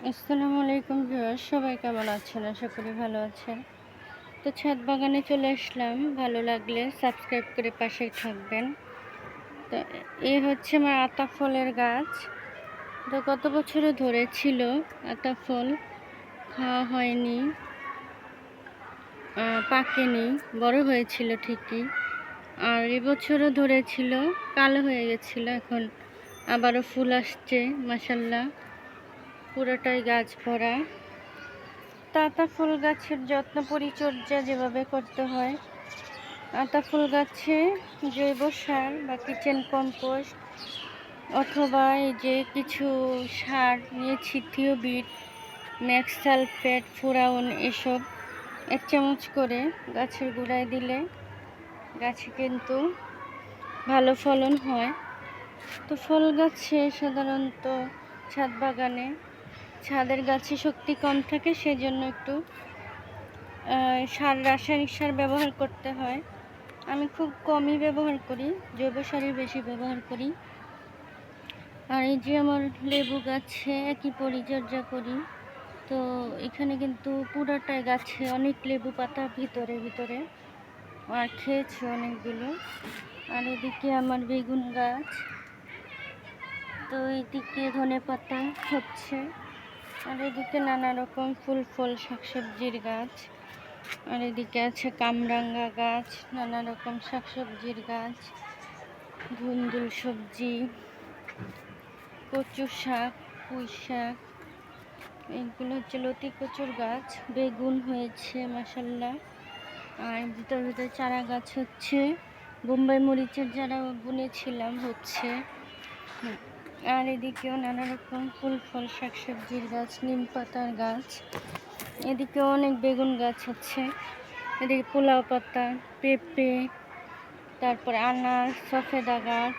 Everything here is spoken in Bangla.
আসসালামু আলাইকুম ভিউয়ার্স, সবাই কেমন আছেন? আশা করি ভালো আছেন। তো ছাদ বাগানে চলে আসলাম। ভালো লাগলে সাবস্ক্রাইব করে পাশেই থাকবেন। তো এই হচ্ছে আমার আতা ফলের গাছ। তো গত বছরও ধরেছিল আতা ফল, খাওয়া হয়নি, পাকেনি, বড় হয়েছিল ঠিকই। আর এবছরও ধরেছিল, কালো হয়ে গেছিল। এখন আবারও ফুল আসছে, মাশাআল্লাহ। পুরোটাই গাছ ভরা। আতা ফুল গাছের যত্ন পরিচর্যা যেভাবে করতে হয়, আতা ফুল গাছে জৈব সার বা কিচেন কম্পোস্ট অথবা এই যে কিছু সার নিয়েছি, থিওবিট, ম্যাক্স সালফেট, ফুরাউন, এসব 1 চামচ করে গাছের গোড়ায় দিলে গাছে কিন্তু ভালো ফলন হয়। তো ফল গাছে সাধারণত ছাদ বাগানে, ছাদের গাছে শক্তি কম থাকে, সেজন্য একটু রাসায়নিক সার ব্যবহার করতে হয়। আমি খুব কমই ব্যবহার করি, জৈব সারই বেশি ব্যবহার করি। আর এই যে আমার লেবু গাছে একই পরিচর্যা করি। তো এখানে কিন্তু পুরাটাই গাছে অনেক লেবু পাতা ভিতরে ভিতরে, আর খেয়েছে অনেকগুলো। আর এদিকে আমার বেগুন গাছ, তো এইদিকে ধনেপাতা হচ্ছে। আর এদিকে নানা রকম ফুল ফল শাকসবজির গাছ। আর এদিকে আছে কামরাঙ্গা গাছ, নানা রকম শাকসবজির গাছ, ধুন্দুল সবজি, কচু শাক, পুঁই শাক, এইগুলো হচ্ছে লতি কচুর গাছ। বেগুন হয়েছে মাশাআল্লাহ। আর ভিতর ভিতরে চারা গাছ হচ্ছে, বোম্বাই মরিচের যারা বুনেছিলাম হচ্ছে। আর এদিকেও নানা রকম ফুল ফল শাকসবজির গাছ, নিম পাতার গাছ। এদিকে অনেক বেগুন গাছ আছে। এদিকে পোলাও পাতা, পেঁপে, তারপরে আনার, সফেদা গাছ।